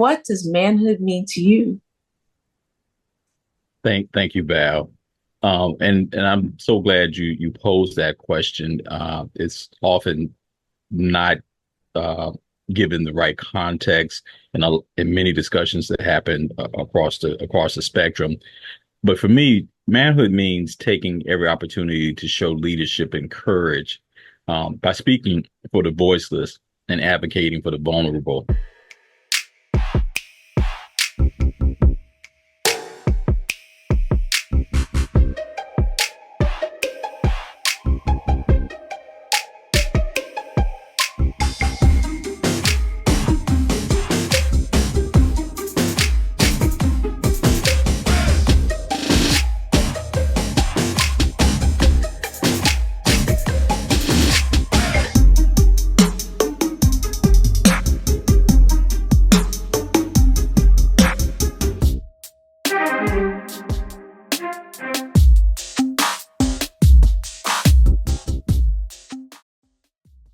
What does manhood mean to you? Thank you, Val. And I'm so glad you posed that question. It's often not uh, given the right context in many discussions that happen across the spectrum. But for me, manhood means taking every opportunity to show leadership and courage by speaking for the voiceless and advocating for the vulnerable.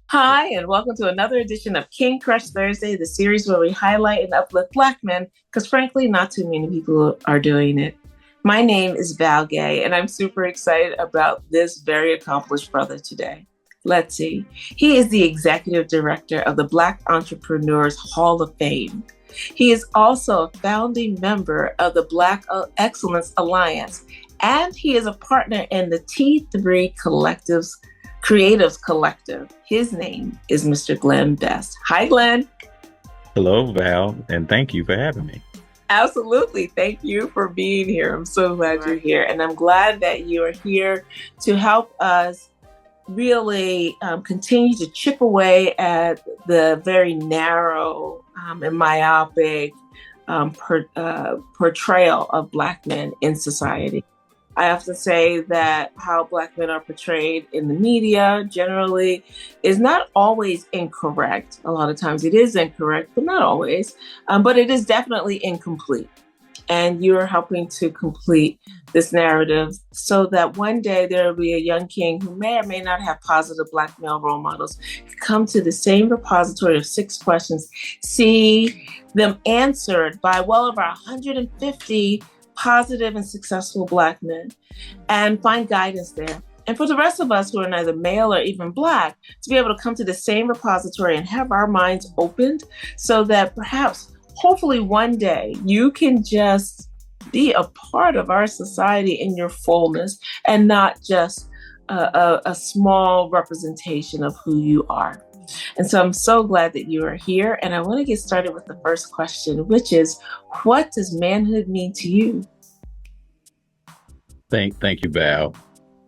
Hi, and welcome to another edition of King Crush Thursday, the series where we highlight and uplift Black men, because frankly, not too many people are doing it. My name is Val Gay, and I'm super excited about this very accomplished brother today. Let's see. He is the executive director of the Black Entrepreneurs Hall of Fame. He is also a founding member of the Black Excellence Alliance, and he is a partner in the T3 Creators Collective. His name is Mr. Glenn Best. Hi, Glenn. Hello, Val, and thank you for having me. Absolutely. Thank you for being here. I'm so glad you're here. And I'm glad that you are here to help us really continue to chip away at the very narrow and myopic portrayal of Black men in society. I often say that how Black men are portrayed in the media generally is not always incorrect. A lot of times it is incorrect, but not always. But it is definitely incomplete. And you're helping to complete this narrative so that one day there will be a young king who may or may not have positive Black male role models come to the same repository of 6 questions, see them answered by well over 150 positive and successful Black men, and find guidance there. And for the rest of us who are neither male or even Black, to be able to come to the same repository and have our minds opened so that perhaps, hopefully one day, you can just be a part of our society in your fullness and not just a small representation of who you are. And so I'm so glad that you are here. And I want to get started with the first question, which is, what does manhood mean to you? Thank you, Val.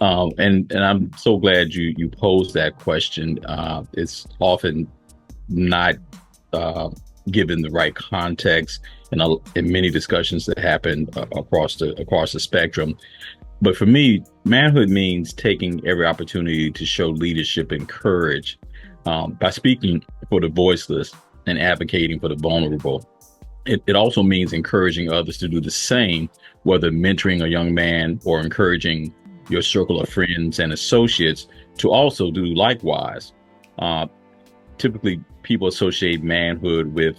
And I'm so glad you posed that question. It's often not given the right context in many discussions that happen across the spectrum. But for me, manhood means taking every opportunity to show leadership and courage by speaking for the voiceless and advocating for the vulnerable. It also means encouraging others to do the same, whether mentoring a young man or encouraging your circle of friends and associates to also do likewise. Typically, people associate manhood with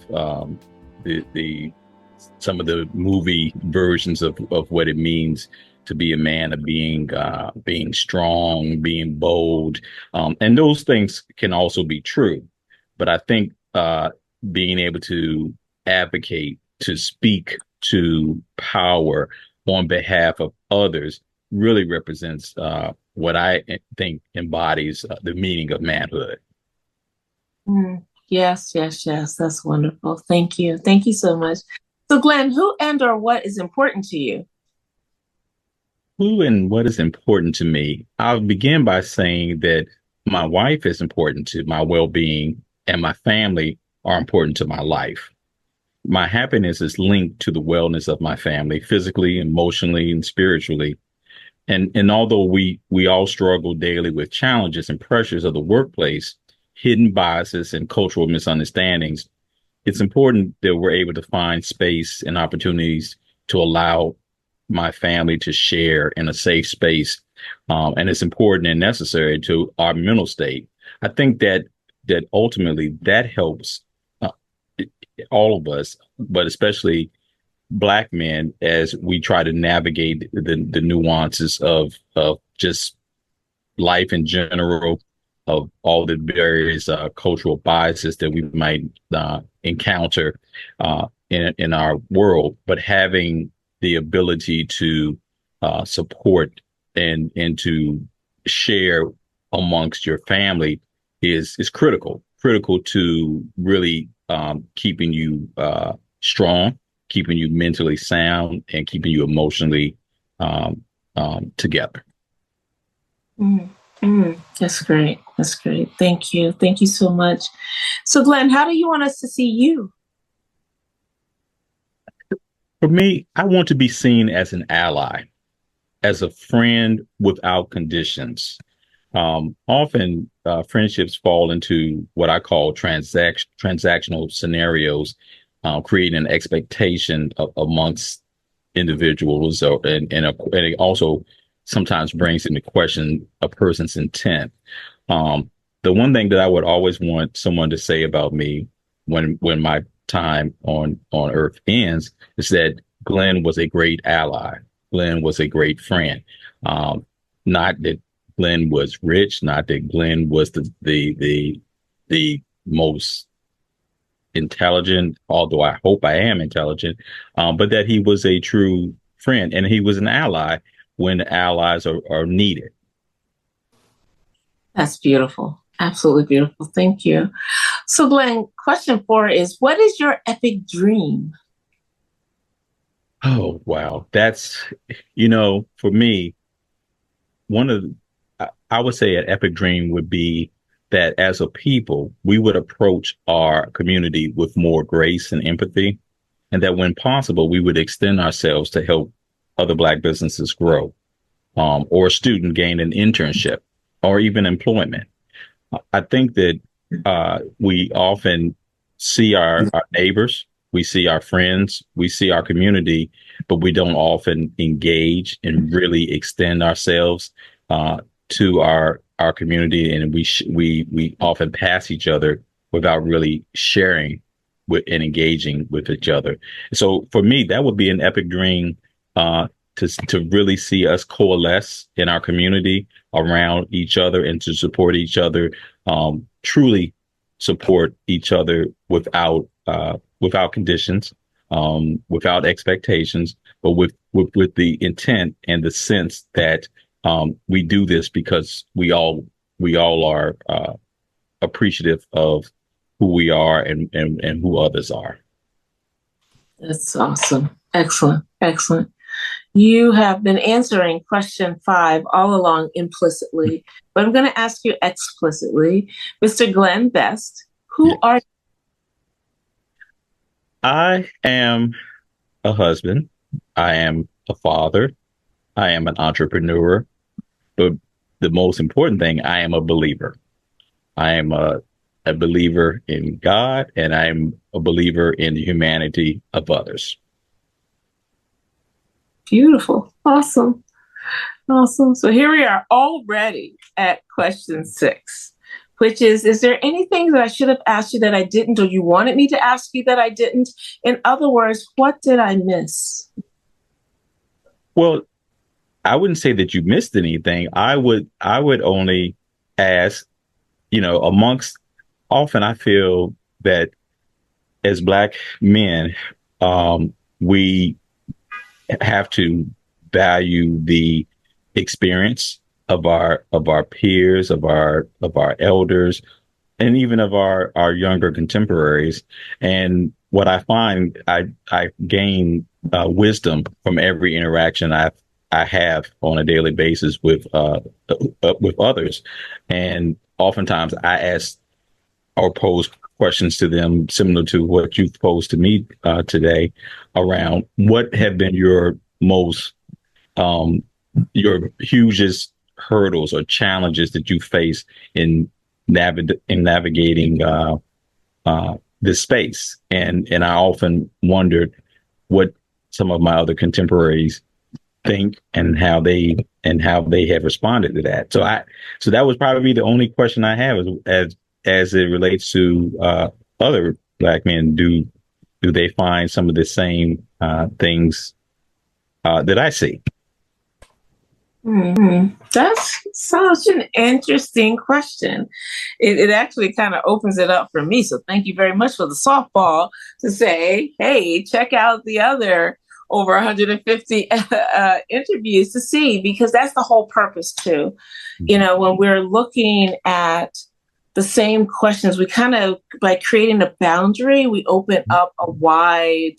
the some of the movie versions of what it means to be a man, of being strong, being bold, and those things can also be true. But I think being able to advocate, to speak to power on behalf of others really represents what I think embodies the meaning of manhood. Yes, yes, yes. That's wonderful. Thank you. Thank you so much. So, Glenn, who and or what is important to you? Who and what is important to me? I'll begin by saying that my wife is important to my well-being, and my family are important to my life. My happiness is linked to the wellness of my family, physically, emotionally, and spiritually. And although we all struggle daily with challenges and pressures of the workplace, hidden biases and cultural misunderstandings, it's important that we're able to find space and opportunities to allow my family to share in a safe space. And it's important and necessary to our mental state. I think that ultimately that helps all of us, but especially Black men, as we try to navigate the nuances of just life in general, of all the various cultural biases that we might encounter in our world, but having the ability to support and to share amongst your family is critical to really keeping you strong, keeping you mentally sound, and keeping you emotionally together. That's great. That's great. Thank you. Thank you so much. So, Glenn, how do you want us to see you? For me, I want to be seen as an ally, as a friend without conditions. Often friendships fall into what I call transactional scenarios, creating an expectation amongst individuals, and it also sometimes brings into question a person's intent. The one thing that I would always want someone to say about me when my time on Earth ends is that Glenn was a great ally. Glenn was a great friend. Not that Glenn was rich, not that Glenn was the most intelligent, although I hope I am intelligent, but that he was a true friend and he was an ally when allies are needed. That's beautiful. Absolutely beautiful. Thank you. So, Glenn, question 4 is, what is your epic dream? Oh, wow. That's, for me, I would say an epic dream would be that as a people, we would approach our community with more grace and empathy, and that when possible, we would extend ourselves to help other Black businesses grow, or a student gain an internship, or even employment. I think that we often see our neighbors, we see our friends, we see our community, but we don't often engage and really extend ourselves to our community, and we often pass each other without really sharing with and engaging with each other. So for me, that would be an epic dream, to really see us coalesce in our community around each other and to support each other, truly support each other without conditions, without expectations, but with the intent and the sense that we do this because we all are appreciative of who we are and who others are. That's awesome. Excellent. Excellent. You have been answering question 5 all along implicitly, but I'm going to ask you explicitly. Mr. Glenn Best, who are you? I am a husband. I am a father. I am an entrepreneur. But the most important thing, I am a believer. I am a believer in God, and I'm a believer in the humanity of others. Beautiful. Awesome. Awesome. So here we are already at question 6, which is there anything that I should have asked you that I didn't, or you wanted me to ask you that I didn't? In other words, what did I miss? Well, I wouldn't say that you missed anything. I would only ask, amongst, often I feel that as Black men, we have to value the experience of our peers, of our elders, and even of our younger contemporaries. And what I find, I gain wisdom from every interaction I have on a daily basis with others. And oftentimes I ask or pose questions to them similar to what you've posed to me today, around what have been your hugest hurdles or challenges that you face in navigating this space. And I often wondered what some of my other contemporaries think and how they have responded to that. So that was probably the only question I have as it relates to other Black men, do they find some of the same things that I see? That's such an interesting question. It actually kind of opens it up for me. So thank you very much for the softball to say, hey, check out the other over 150 interviews to see, because that's the whole purpose too. You know, when we're looking at the same questions, we kind of, by creating a boundary, we open up a wide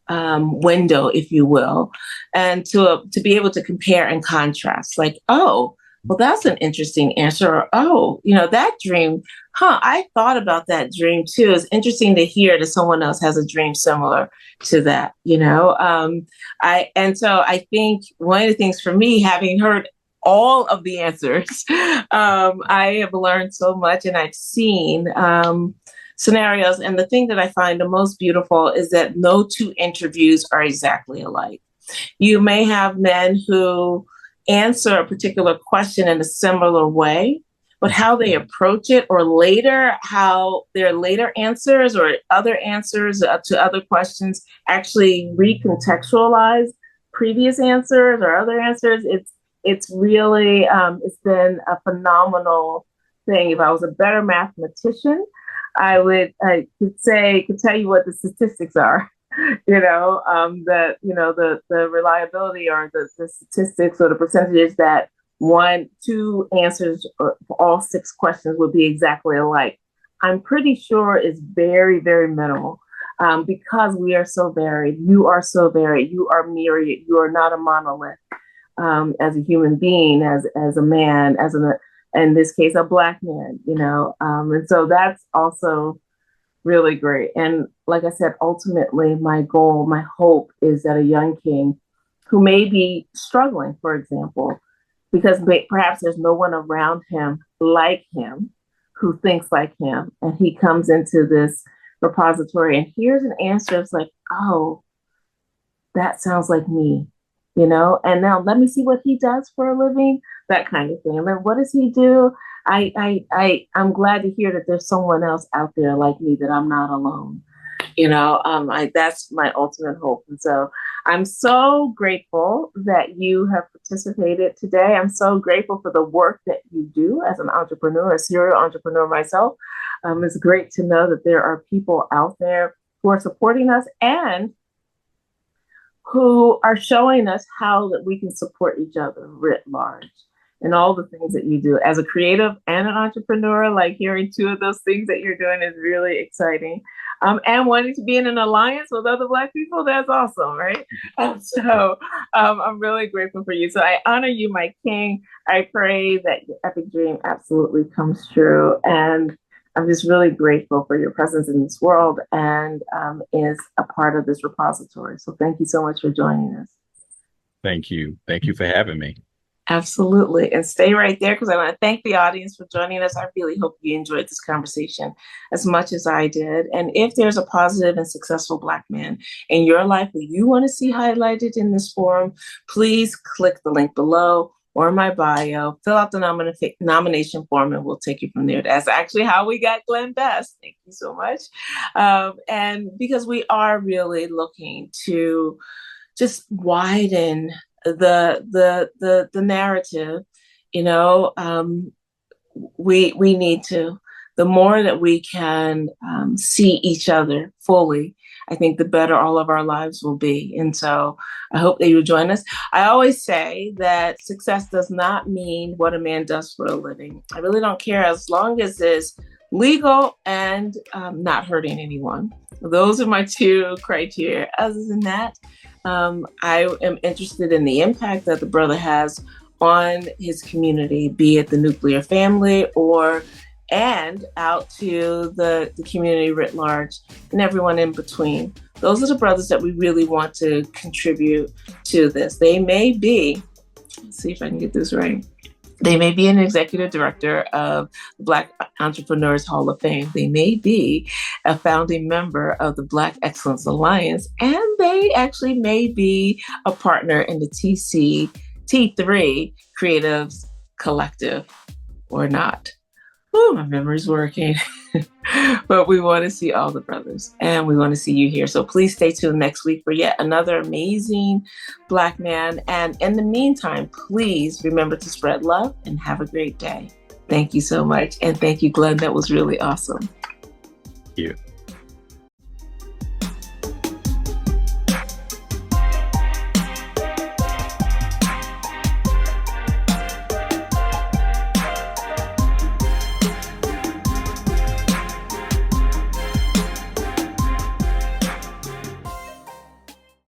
window, if you will, and to be able to compare and contrast, like, oh, well, that's an interesting answer, or oh, you know, that dream, I thought about that dream too. It's interesting to hear that someone else has a dream similar to that, you know. So I think one of the things for me, having heard all of the answers, I have learned so much, and I've seen scenarios. And the thing that I find the most beautiful is that no two interviews are exactly alike. You may have men who answer a particular question in a similar way, but how they approach it, or later, how their later answers or other answers to other questions actually recontextualize previous answers or other answers. It's really, it's been a phenomenal thing. If I was a better mathematician, I could tell you what the statistics are, you know, the reliability, or the statistics, or the percentages that two answers for all 6 questions would be exactly alike. I'm pretty sure is very, very minimal, because we are so varied. You are so varied. You are myriad. You are not a monolith, as a human being, as a man, in this case, a Black man, you know. And so that's also really great. And like I said, ultimately, my goal, my hope is that a young king who may be struggling, for example, because perhaps there's no one around him like him who thinks like him, and he comes into this repository and hears an answer. It's like, oh, that sounds like me, you know, and now let me see what he does for a living, that kind of thing. And then what does he do? I'm glad to hear that there's someone else out there like me, that I'm not alone. You know, that's my ultimate hope. And so I'm so grateful that you have participated today. I'm so grateful for the work that you do as an entrepreneur, a serial entrepreneur myself. It's great to know that there are people out there who are supporting us and who are showing us how that we can support each other writ large, and all the things that you do as a creative and an entrepreneur. Like, hearing 2 of those things that you're doing is really exciting. And wanting to be in an alliance with other Black people, that's awesome, right? I'm really grateful for you. So I honor you, my king. I pray that your epic dream absolutely comes true. And I'm just really grateful for your presence in this world, and is a part of this repository. So thank you so much for joining us. Thank you. Thank you for having me. Absolutely. And stay right there, because I want to thank the audience for joining us. I really hope you enjoyed this conversation as much as I did. And if there's a positive and successful Black man in your life who you want to see highlighted in this forum, please click the link below or my bio, fill out the nomination form, and we'll take you from there. That's actually how we got Glenn Best. Thank you so much. And because we are really looking to just widen the narrative, you know, we need to. The more that we can see each other fully, I think the better all of our lives will be. And so I hope that you join us. I always say that success does not mean what a man does for a living. I really don't care, as long as it's legal and not hurting anyone. Those are my 2 criteria. Other than that, I am interested in the impact that the brother has on his community, be it the nuclear family and out to the community writ large, and everyone in between. Those are the brothers that we really want to contribute to this. They may be, let's see if I can get this right. They may be an executive director of the Black Entrepreneurs Hall of Fame. They may be a founding member of the Black Excellence Alliance, and they actually may be a partner in the T3 Creators Collective, or not. Oh, my memory's working. But we want to see all the brothers, and we want to see you here. So please stay tuned next week for yet another amazing Black man. And in the meantime, please remember to spread love and have a great day. Thank you so much. And thank you, Glenn. That was really awesome. Thank you.